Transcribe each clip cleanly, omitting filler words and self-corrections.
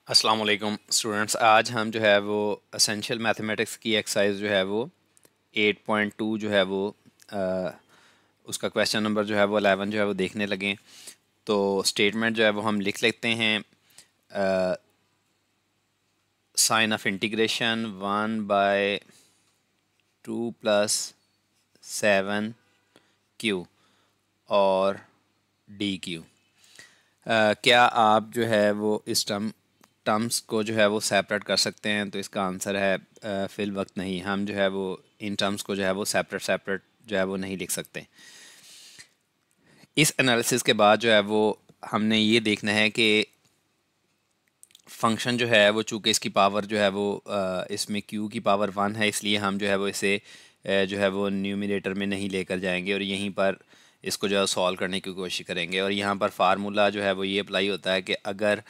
अस्सलाम वालेकुम स्टूडेंट्स। आज हम जो है वो एसेंशियल मैथमेटिक्स की एक्सरसाइज जो है वो 8.2 जो है वो अ, उसका क्वेश्चन नंबर जो है वो 11 जो है वो देखने लगे। तो स्टेटमेंट जो है वो हम लिख लेते हैं। साइन ऑफ इंटीग्रेशन 1/2 + 7 क्यू और DQ। क्या आप जो है वो इस टर्म्स को जो है वो सेपरेट कर सकते हैं? तो इसका आंसर है फिल वक्त नहीं। हम जो है वो इन टर्म्स को जो है वो सेपरेट सेपरेट जो है वो नहीं लिख सकते। इस एनालिसिस के बाद जो है वो हमने ये देखना है कि फंक्शन जो है वो चूँकि इसकी पावर जो है वो इसमें q की पावर 1 है, इसलिए हम जो है वो इसे जो है वो न्यूमरेटर में नहीं लेकर जाएंगे और यहीं पर इसको जो है सॉल्व करने की कोशिश करेंगे। और यहाँ पर फार्मूला जो है वो ये अप्लाई होता है कि अगर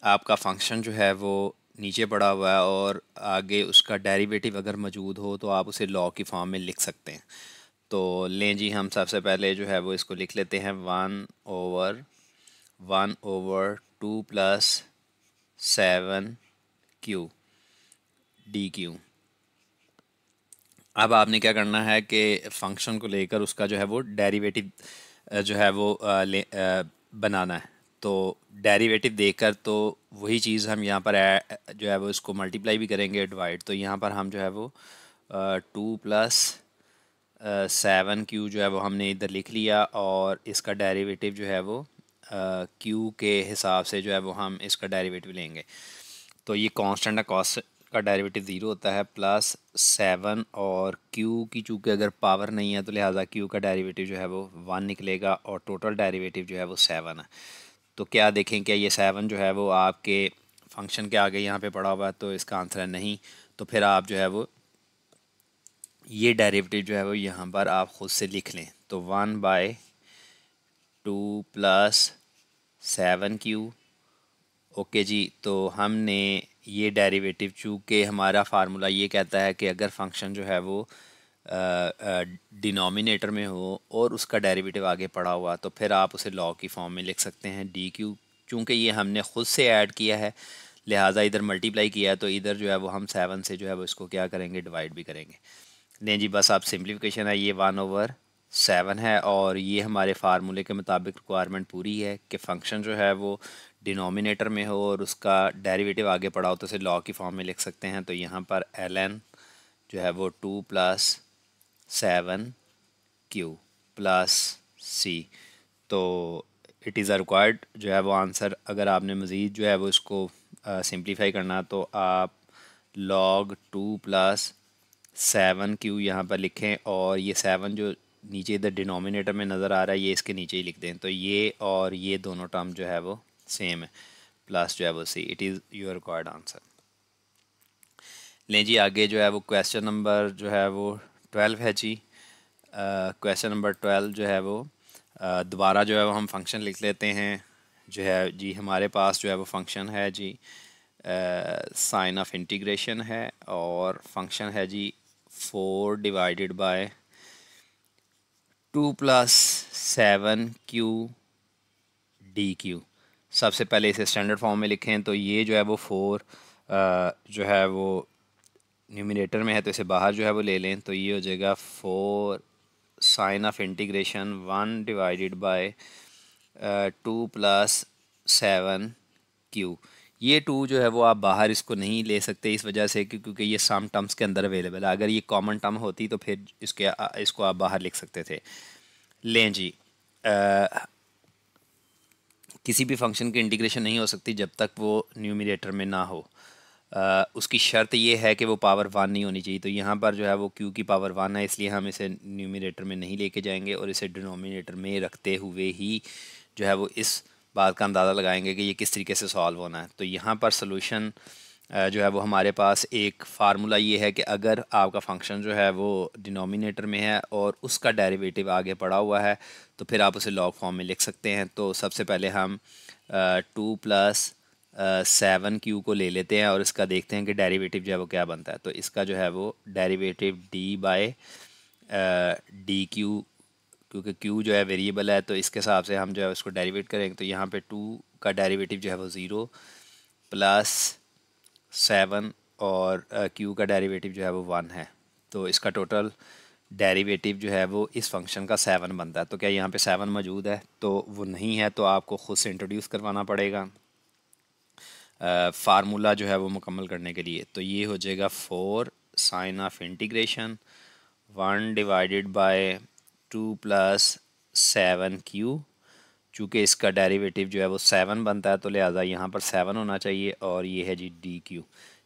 आपका फंक्शन जो है वो नीचे पड़ा हुआ है और आगे उसका डेरिवेटिव अगर मौजूद हो तो आप उसे लॉ की फॉर्म में लिख सकते हैं। तो लें जी, हम सबसे पहले जो है वो इसको लिख लेते हैं 1/2 + 7 क्यू अब आपने क्या करना है कि फंक्शन को लेकर उसका जो है वो डेरिवेटिव जो है वो बनाना है। तो डेरिवेटिव देकर तो वही चीज़ हम यहाँ पर जो है वो इसको मल्टीप्लाई भी करेंगे, डिवाइड। तो यहाँ पर हम जो है वो 2 + 7 क्यू जो है वो हमने इधर लिख लिया और इसका डेरिवेटिव जो है वो क्यू के हिसाब से जो है वो हम इसका डेरिवेटिव लेंगे। तो ये कांस्टेंट है, कॉस का डेरिवेटिव ज़ीरो होता है, +7 और क्यू की चूँकि अगर पावर नहीं है तो लिहाजा क्यू का डेरिवेटिव जो है वो 1 निकलेगा और टोटल डेरिवेटिव जो है वो 7 है। तो क्या देखें, क्या ये 7 जो है वो आपके फंक्शन के आगे यहाँ पे पड़ा हुआ है? तो इसका आंसर है नहीं। तो फिर आप जो है वो ये डेरिवेटिव जो है वो यहाँ पर आप ख़ुद से लिख लें। तो 1/2 + 7 क्यू। ओके जी, तो हमने ये डेरिवेटिव, चूँकि हमारा फार्मूला ये कहता है कि अगर फंक्शन जो है वो डिनोमिनेटर में हो और उसका डेरिवेटिव आगे पड़ा हुआ तो फिर आप उसे लॉ की फॉर्म में लिख सकते हैं DQ। चूँकि ये हमने ख़ुद से ऐड किया है लिहाजा इधर मल्टीप्लाई किया है, तो इधर जो है वो हम 7 से जो है वो इसको क्या करेंगे, डिवाइड भी करेंगे। नहीं जी, बस आप सिंप्लीफिकेशन है, ये 1/7 है और ये हमारे फार्मूले के मुताबिक रिक्वायरमेंट पूरी है कि फ़ंक्शन जो है वो डिनोमिनेटर में हो और उसका डेरिवेटिव आगे पड़ा हो तो उसे लॉ की फॉर्म में लिख सकते हैं। तो यहाँ पर ln जो है वो 2 + 7 क्यू + c। तो इट इज़ अ रिक्वायर्ड जो है वो आंसर। अगर आपने मज़ीद जो है वो इसको सिंप्लीफाई करना तो आप log 2 + 7 क्यू यहाँ पर लिखें और ये 7 जो नीचे इधर डिनोमिनेटर में नज़र आ रहा है ये इसके नीचे ही लिख दें। तो ये और ये दोनों टर्म जो है वो सेम है, प्लस जो है वो C. It is your required answer. लें जी, आगे जो है वो क्वेश्चन नंबर जो है वो 12 है जी। क्वेश्चन नंबर 12 जो है वो दोबारा जो है वो हम फंक्शन लिख लेते हैं। जो है जी हमारे पास जो है वो फंक्शन है जी, साइन ऑफ इंटीग्रेशन है और फंक्शन है जी 4/2 + 7 क्यू DQ। सबसे पहले इसे स्टैंडर्ड फॉर्म में लिखें तो ये जो है वो 4 जो है वो न्यूमिनेटर में है तो इसे बाहर जो है वो ले लें। तो ये हो जाएगा 4 साइन ऑफ इंटीग्रेशन 1/2 + 7 क्यू। ये 2 जो है वो आप बाहर इसको नहीं ले सकते इस वजह से क्योंकि ये सम टर्म्स के अंदर अवेलेबल है। अगर ये कॉमन टर्म होती तो फिर इसको आप बाहर लिख सकते थे। लें जी, किसी भी फंक्शन की इंटीग्रेशन नहीं हो सकती जब तक वो न्यूमरेटर में ना हो। उसकी शर्त ये है कि वो पावर 1 नहीं होनी चाहिए। तो यहाँ पर जो है वो q की पावर 1 है, इसलिए हम इसे न्यूमरेटर में नहीं लेके जाएंगे और इसे डिनोमिनेटर में रखते हुए ही जो है वो इस बात का अंदाज़ा लगाएंगे कि ये किस तरीके से सॉल्व होना है। तो यहाँ पर सोल्यूशन जो है वो हमारे पास एक फार्मूला ये है कि अगर आपका फंक्शन जो है वो डिनोमिनेटर में है और उसका डेरिवेटिव आगे पड़ा हुआ है तो फिर आप उसे लॉग फॉर्म में लिख सकते हैं। तो सबसे पहले हम 2 + 7 क्यू को ले लेते हैं और इसका देखते हैं कि डेरिवेटिव जो है वो क्या बनता है। तो इसका जो है वो डेरिवेटिव d/dq, क्योंकि q जो है वेरिएबल है तो इसके हिसाब से हम जो है उसको डेरिवेट करेंगे। तो यहाँ पे 2 का डेरिवेटिव जो है वो 0 प्लस 7 और क्यू का डेरिवेटिव जो है वो 1 है, तो इसका टोटल डेरिवेटिव जो है वो इस फंक्शन का 7 बनता है। तो क्या यहाँ पे 7 मौजूद है? तो वो नहीं है, तो आपको ख़ुद से इंट्रोड्यूस करवाना पड़ेगा फार्मूला जो है वो मुकम्मल करने के लिए। तो ये हो जाएगा 4 sign of integration 1 divided by 2 plus 7q। चूँकि इसका डेरिवेटिव जो है वो 7 बनता है, तो लिहाजा यहाँ पर 7 होना चाहिए, और ये है जी डी क्यू।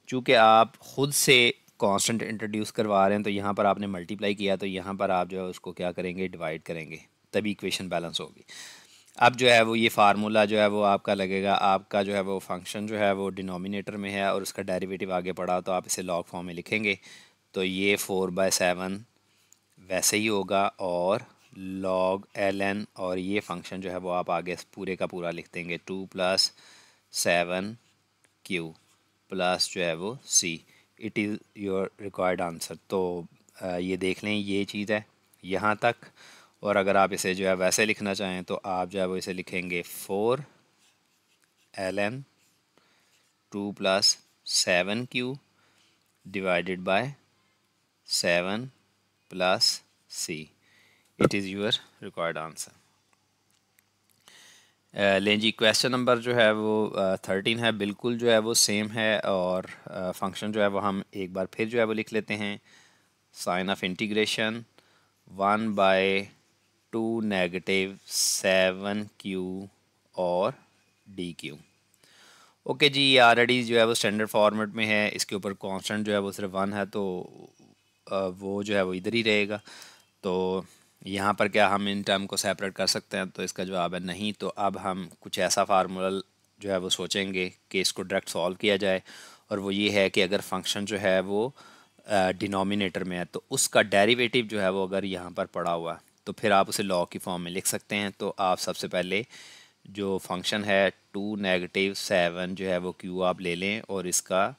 चूँकि आप ख़ुद से कांस्टेंट इंट्रोड्यूस करवा रहे हैं, तो यहाँ पर आपने मल्टीप्लाई किया, तो यहाँ पर आप जो है उसको क्या करेंगे, डिवाइड करेंगे, तभी इक्वेशन बैलेंस होगी। अब जो है वो ये फार्मूला जो है वो आपका लगेगा, आपका जो है वो फंक्शन जो है वो डिनोमिनेटर में है और उसका डेरिवेटिव आगे पड़ा, तो आप इसे लॉग फॉर्म में लिखेंगे। तो ये 4/7 वैसे ही होगा, और log ln, और ये फंक्शन जो है वो आप आगे पूरे का पूरा लिख देंगे 2 प्लस 7q प्लस जो है वो c। It is your required answer. तो ये देख लें, ये चीज़ है यहाँ तक। और अगर आप इसे जो है वैसे लिखना चाहें, तो आप जो है वो इसे लिखेंगे 4 ln 2 plus 7q divided by 7 plus c। It is your required answer. लें जी, क्वेश्चन नंबर जो है वो 13 है, बिल्कुल जो है वो सेम है, और फंक्शन जो है वो हम एक बार फिर जो है वो लिख लेते हैं। Sign of integration 1/2 negative 7q और dq। ओके जी, ये ऑलरेडी जो है वो स्टैंडर्ड फॉर्मेट में है, इसके ऊपर कांस्टेंट जो है वो सिर्फ 1 है, तो वो जो है वो इधर ही रहेगा। तो यहाँ पर क्या हम इन टर्म को सेपरेट कर सकते हैं? तो इसका जवाब है नहीं। तो अब हम कुछ ऐसा फार्मूला जो है वो सोचेंगे कि इसको डायरेक्ट सॉल्व किया जाए, और वो ये है कि अगर फंक्शन जो है वो डिनोमिनेटर में है, तो उसका डेरिवेटिव जो है वो अगर यहाँ पर पड़ा हुआ है, तो फिर आप उसे लॉग की फॉर्म में लिख सकते हैं। तो आप सबसे पहले जो फंक्शन है 2 नेगेटिव 7 जो है वो q आप ले लें, और इसका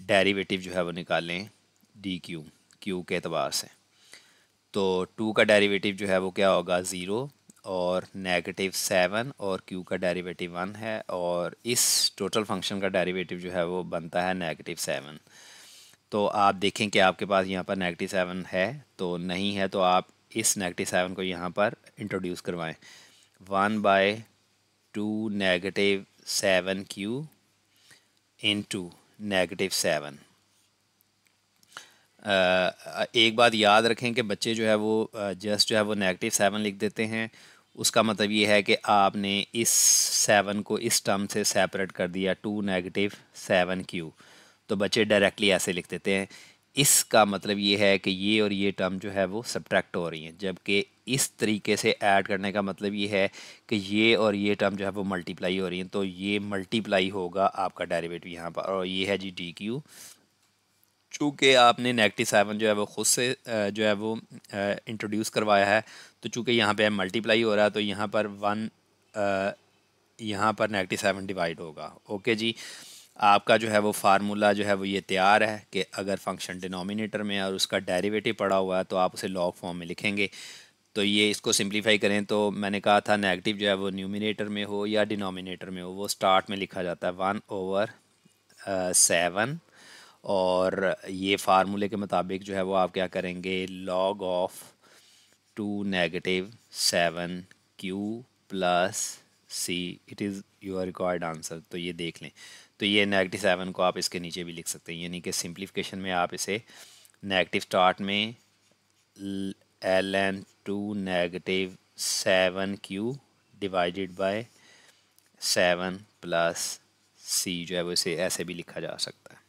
डेरिवेटिव जो है वो निकालें dq, q के एतबार से। तो 2 का डेरिवेटिव जो है वो क्या होगा, 0, और नेगेटिव 7 और q का डेरिवेटिव 1 है, और इस टोटल फंक्शन का डेरिवेटिव जो है वो बनता है नेगेटिव 7। तो आप देखें कि आपके पास यहाँ पर नेगेटिव 7 है, तो नहीं है, तो आप इस नेगेटिव 7 को यहाँ पर इंट्रोड्यूस करवाएं। 1/2 नेगेटिव 7q इंटू नेगेटिव 7। एक बात याद रखें कि बच्चे जो है वो जस्ट जो है वो नेगेटिव 7 लिख देते हैं। उसका मतलब ये है कि आपने इस 7 को इस टर्म से सेपरेट कर दिया, 2 नेगेटिव 7q। तो बच्चे डायरेक्टली ऐसे लिख देते हैं। इसका मतलब ये है कि ये और ये टर्म जो है वो सब्ट्रैक्ट हो रही हैं, जबकि इस तरीके से ऐड करने का मतलब ये है कि ये और ये टर्म जो है वो मल्टीप्लाई हो रही हैं। तो ये मल्टीप्लाई होगा आपका डेरिवेटिव यहाँ पर, और ये है जी डी क्यू। चूँकि आपने नेगेटिव 7 जो है वो ख़ुद से जो है वो इंट्रोड्यूस करवाया है, तो चूँकि यहाँ पे मल्टीप्लाई हो रहा है, तो यहाँ पर 1 यहाँ पर नेगेटिव 7 डिवाइड होगा। ओके जी, आपका जो है वो फार्मूला जो है वो ये तैयार है कि अगर फंक्शन डिनोमिनेटर में है और उसका डेरिवेटिव पड़ा हुआ है, तो आप उसे लॉग फॉर्म में लिखेंगे। तो ये इसको सिंप्लीफाई करें, तो मैंने कहा था नेगेटिव जो है वो न्यूमिनेटर में हो या डिनोमिनेटर में हो, वो स्टार्ट में लिखा जाता है 1/7, और ये फार्मूले के मुताबिक जो है वो आप क्या करेंगे, log of 2 negative 7q plus c। It is your required answer. तो ये देख लें, तो ये नेगेटिव 7 को आप इसके नीचे भी लिख सकते हैं, यानी कि सिंप्लीफिकेशन में आप इसे नेगेटिव स्टार्ट में ln 2 negative 7q divided by 7 plus c जो है वो इसे ऐसे भी लिखा जा सकता है।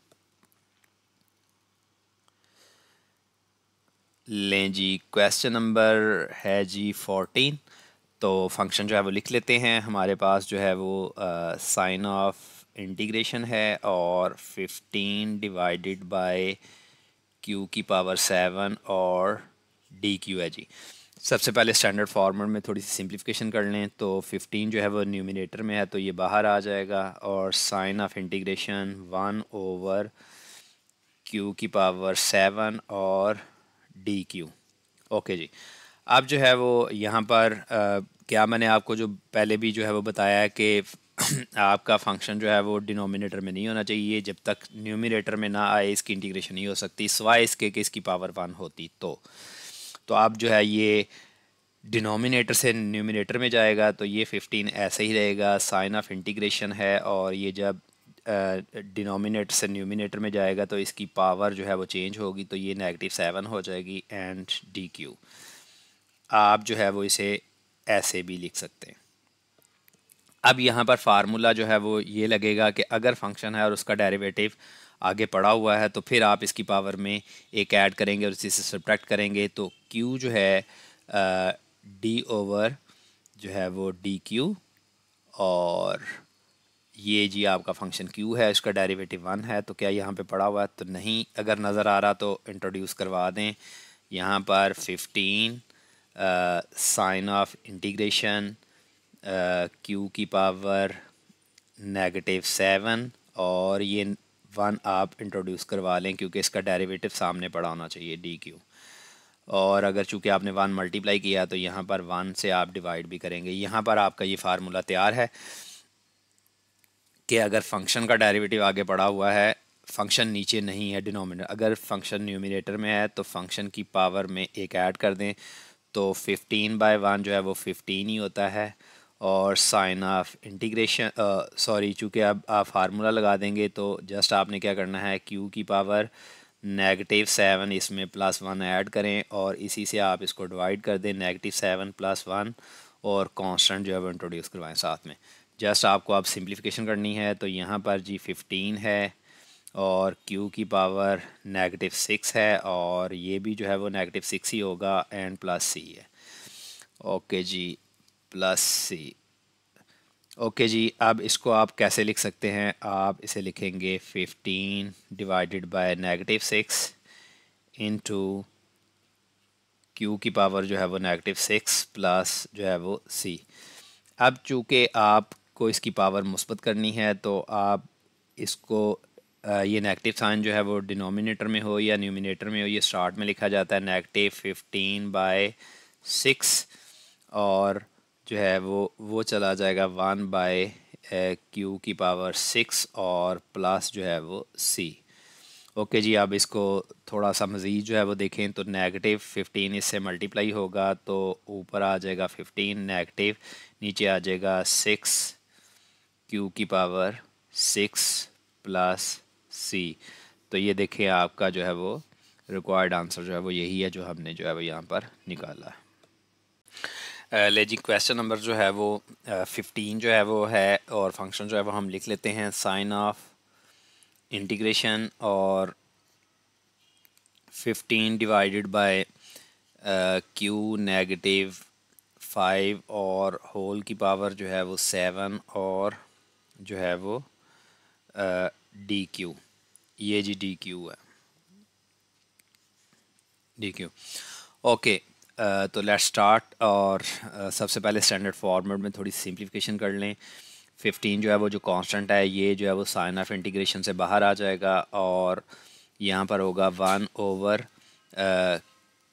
लें जी, क्वेश्चन नंबर है जी 14। तो फंक्शन जो है वो लिख लेते हैं। हमारे पास जो है वो साइन ऑफ इंटीग्रेशन है, और 15 डिवाइडेड बाय q की पावर 7 और dq है जी। सबसे पहले स्टैंडर्ड फॉर्मेट में थोड़ी सी सिंप्लीफिकेशन कर लें। तो 15 जो है वो न्यूमिनेटर में है, तो ये बाहर आ जाएगा, और साइन ऑफ इंटीग्रेशन 1/q की पावर 7 और dq। ओके जी, अब जो है वो यहाँ पर क्या मैंने आपको जो पहले भी जो है वो बताया है कि आपका फंक्शन जो है वो डिनोमिनेटर में नहीं होना चाहिए। जब तक न्यूमिनेटर में ना आए इसकी इंटीग्रेशन नहीं हो सकती, सिवाय इसके कि इसकी पावर 1 होती तो आप जो है ये डिनोमिनेटर से न्यूमिनेटर में जाएगा तो ये 15 ऐसे ही रहेगा, साइन ऑफ इंटीग्रेशन है। और ये जब डिनोमिनेटर से न्यूमिनेटर में जाएगा तो इसकी पावर जो है वो चेंज होगी, तो ये -7 हो जाएगी एंड डी क्यू। आप जो है वो इसे ऐसे भी लिख सकते हैं। अब यहाँ पर फार्मूला जो है वो ये लगेगा कि अगर फंक्शन है और उसका डेरिवेटिव आगे पड़ा हुआ है तो फिर आप इसकी पावर में एक ऐड करेंगे और इसी से सब्ट्रैक्ट करेंगे, तो q जो है d ओवर जो है वो डी क्यू, और ये जी आपका फंक्शन q है, इसका डेरिवेटिव 1 है। तो क्या यहाँ पे पड़ा हुआ है? तो नहीं। अगर नज़र आ रहा तो इंट्रोड्यूस करवा दें। यहाँ पर 15 साइन ऑफ इंटीग्रेशन q की पावर -7, और ये 1 आप इंट्रोड्यूस करवा लें क्योंकि इसका डेरिवेटिव सामने पड़ा होना चाहिए डी क्यू। और अगर चूँकि आपने 1 मल्टीप्लाई किया तो यहाँ पर 1 से आप डिवाइड भी करेंगे। यहाँ पर आपका ये फार्मूला तैयार है कि अगर फंक्शन का डेरिवेटिव आगे पड़ा हुआ है, फंक्शन नीचे नहीं है डिनोमिनेटर, अगर फंक्शन न्यूमिनेटर में है तो फंक्शन की पावर में एक ऐड कर दें, तो 15/1 जो है वो 15 ही होता है। और साइन ऑफ इंटीग्रेशन सॉरी, चूँकि अब आप फार्मूला लगा देंगे तो जस्ट आपने क्या करना है, q की पावर -7 इसमें +1 ऐड करें और इसी से आप इसको डिवाइड कर दें, -7 + 1, और कांस्टेंट जो है वो इंट्रोड्यूस करवाएं साथ में। जस्ट आपको अब सिंप्लीफिकेशन करनी है, तो यहाँ पर जी 15 है और q की पावर -6 है, और ये भी जो है वो -6 ही होगा एंड +c है। ओके जी, +c। ओके जी, अब इसको आप कैसे लिख सकते हैं? आप इसे लिखेंगे 15 डिवाइडेड बाय -6 इंटू q की पावर जो है वो -6 प्लस जो है वो c। अब चूँकि आपको इसकी पावर मुस्बत करनी है तो आप इसको ये नेगेटिव साइन जो है वो डिनोमिनेटर में हो या न्यूमिनेटर में हो, ये स्टार्ट में लिखा जाता है -15/6, और जो है वो चला जाएगा 1/q की पावर 6 और प्लस जो है वो c। ओके जी, अब इसको थोड़ा सा मज़ीद जो है वो देखें तो -15 इससे मल्टीप्लाई होगा तो ऊपर आ जाएगा 15, नेगेटिव नीचे आ जाएगा 6 q की पावर 6 प्लस c। तो ये देखें आपका जो है वो रिक्वायर्ड आंसर जो है वो यही है जो हमने जो है वो यहाँ पर निकाला है। ले जी, क्वेश्चन नंबर जो है वो 15 जो है वो है, और फंक्शन जो है वो हम लिख लेते हैं साइन ऑफ इंटीग्रेशन और 15 डिवाइडेड बाय q -5 और होल की पावर जो है वो 7 और जो है वो डी क्यू। ये जी डी क्यू है, डी क्यू। ओके, तो लेट्स स्टार्ट। और सबसे पहले स्टैंडर्ड फॉर्मेट में थोड़ी सिंप्लीफिकेशन कर लें। 15 जो है वो जो कांस्टेंट है ये जो है वो साइन ऑफ इंटीग्रेशन से बाहर आ जाएगा, और यहाँ पर होगा 1 ओवर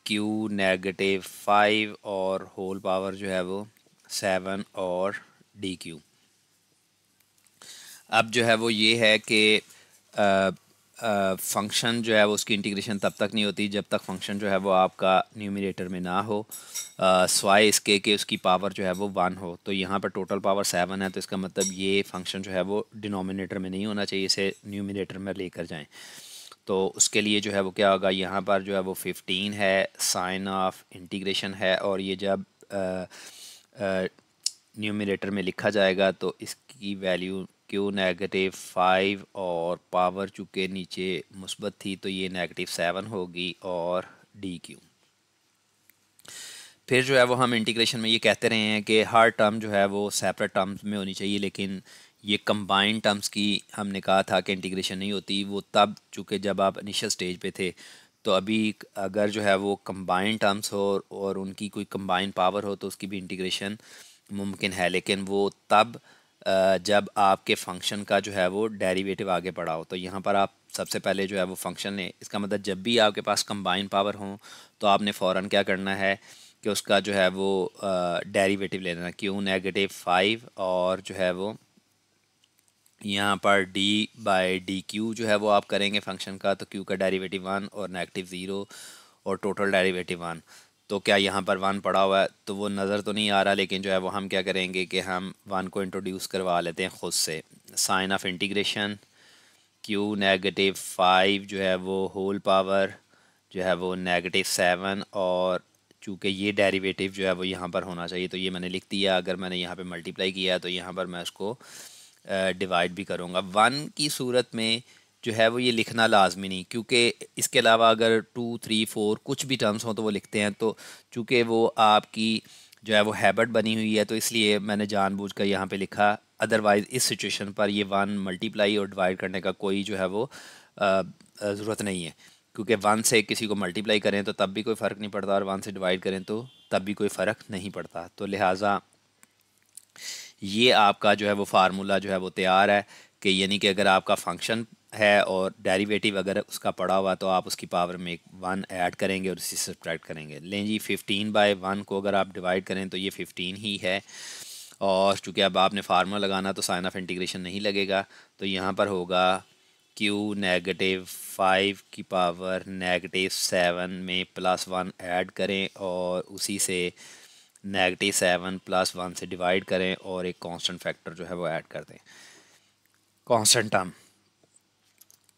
q -5 और होल पावर जो है वो 7 और डी क्यू। अब जो है वो ये है कि फंक्शन जो है वो उसकी इंटीग्रेशन तब तक नहीं होती जब तक फंक्शन जो है वो आपका न्यूमिनेटर में ना हो, स्वाय इसके कि उसकी पावर जो है वो 1 हो। तो यहाँ पर टोटल पावर 7 है, तो इसका मतलब ये फंक्शन जो है वो डिनोमिनेटर में नहीं होना चाहिए, इसे न्यूमिनेटर में लेकर जाएं। तो उसके लिए जो है वो क्या होगा, यहाँ पर जो है वो 15 है, साइन ऑफ इंटीग्रेशन है, और ये जब न्यूमिनेटर में लिखा जाएगा तो इसकी वैल्यू q -5 और पावर चूँकि नीचे मुस्बत थी तो ये -7 होगी और डी क्यू। फिर जो है वो हम इंटीग्रेशन में ये कहते रहे हैं कि हर टर्म जो है वो सेपरेट टर्म्स में होनी चाहिए, लेकिन ये कंबाइंड टर्म्स की हमने कहा था कि इंटीग्रेशन नहीं होती, वो तब चूँकि जब आप इनिशियल स्टेज पे थे। तो अभी अगर जो है वो कंबाइंड टर्म्स हो और उनकी कोई कंबाइंड पावर हो तो उसकी भी इंटीग्रेशन मुमकिन है, लेकिन वो तब जब आपके फंक्शन का जो है वो डेरिवेटिव आगे पड़ा हो। तो यहाँ पर आप सबसे पहले जो है वो फंक्शन ने, इसका मतलब जब भी आपके पास कंबाइंड पावर हो तो आपने फ़ौरन क्या करना है कि उसका जो है वो डेरिवेटिव ले लेना, q -5 और जो है वो यहाँ पर डी बाई डी क्यू जो है वो आप करेंगे फंक्शन का, तो क्यू का डेरिवेटिव 1 और नेगेटिव 0 और टोटल डेरिवेटिव 1। तो क्या यहाँ पर 1 पड़ा हुआ है तो वो नज़र तो नहीं आ रहा, लेकिन जो है वो हम क्या करेंगे कि हम 1 को इंट्रोड्यूस करवा लेते हैं ख़ुद से। Sign of integration Q negative 5 जो है वो होल पावर जो है वो नेगेटिव 7, और चूँकि ये डेरिवेटिव जो है वो यहाँ पर होना चाहिए तो ये मैंने लिख दिया। अगर मैंने यहाँ पे मल्टीप्लाई किया तो यहाँ पर मैं उसको डिवाइड भी करूँगा। 1 की सूरत में जो है वो ये लिखना लाजमी नहीं, क्योंकि इसके अलावा अगर 2 3 4 कुछ भी टर्म्स हों तो वो लिखते हैं, तो चूँकि वो आपकी जो है वो हैबिट बनी हुई है तो इसलिए मैंने जानबूझकर यहाँ पे लिखा। अदरवाइज़ इस सिचुएशन पर ये 1 मल्टीप्लाई और डिवाइड करने का कोई जो है वो ज़रूरत नहीं है, क्योंकि 1 से किसी को मल्टीप्लाई करें तो तब भी कोई फ़र्क नहीं पड़ता और 1 से डिवाइड करें तो तब भी कोई फ़र्क नहीं पड़ता। तो लिहाजा ये आपका जो है वो फार्मूला जो है वो तैयार है कि यानी कि अगर आपका फंक्शन है और डेरिवेटिव अगर उसका पड़ा हुआ तो आप उसकी पावर में एक 1 ऐड करेंगे और उसी से सब्ट्रैक्ट करेंगे। लें जी 15/1 को अगर आप डिवाइड करें तो ये 15 ही है, और चूँकि अब आपने फार्मूला लगाना तो साइन ऑफ इंटीग्रेशन नहीं लगेगा, तो यहाँ पर होगा क्यू नेगेटिव 5 की पावर नेगेटिव 7 में +1 ऐड करें और उसी से नेगेटिव 7 +1 से डिवाइड करें और एक कांस्टेंट फैक्टर जो है वो ऐड कर दें, कांस्टेंट टर्म।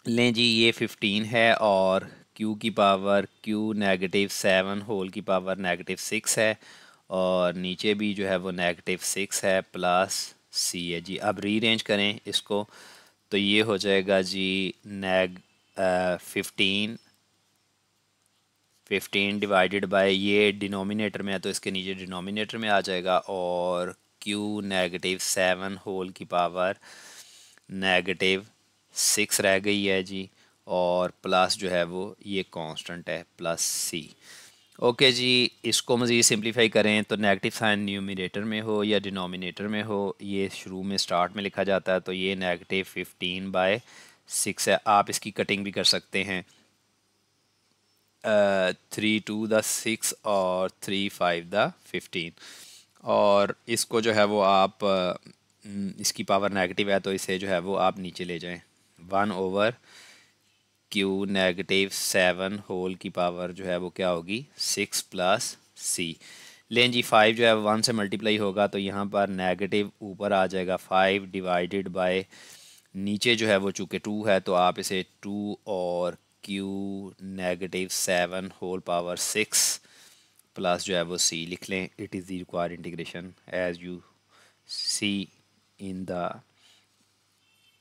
लें जी ये 15 है और q की पावर q नेगेटिव 7 होल की पावर नेगेटिव 6 है, और नीचे भी जो है वो नेगेटिव 6 है प्लस c है जी। अब रीअरेंज करें इसको तो ये हो जाएगा जी 15 डिवाइडेड बाय, ये डिनोमिनेटर में है तो इसके नीचे डिनोमिनेटर में आ जाएगा, और q नेगेटिव 7 होल की पावर नेगेटिव 6 रह गई है जी, और प्लस जो है वो ये कांस्टेंट है प्लस c। ओके जी, इसको मज़ीद सिंप्लीफाई करें तो नेगेटिव साइन न्यूमिनेटर में हो या डिनोमिनेटर में हो, ये शुरू में स्टार्ट में लिखा जाता है, तो ये नेगेटिव 15/6 है। आप इसकी कटिंग भी कर सकते हैं 3 2 द 6 और 3 5 द 15, और इसको जो है वो आप इसकी पावर नेगेटिव है तो इसे जो है वो आप नीचे ले जाएं। 1/q नेगेटिव 7 होल की पावर जो है वो क्या होगी 6 + c। लें जी 5 जो है 1 से मल्टीप्लाई होगा तो यहाँ पर नेगेटिव ऊपर आ जाएगा 5 डिवाइडेड बाय, नीचे जो है वो चूँकि 2 है तो आप इसे 2 और q negative 7 whole power 6 plus जो है वो c लिख लें। It is the required integration as you see in the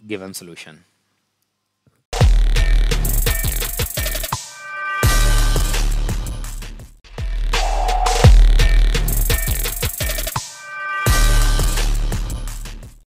given solution.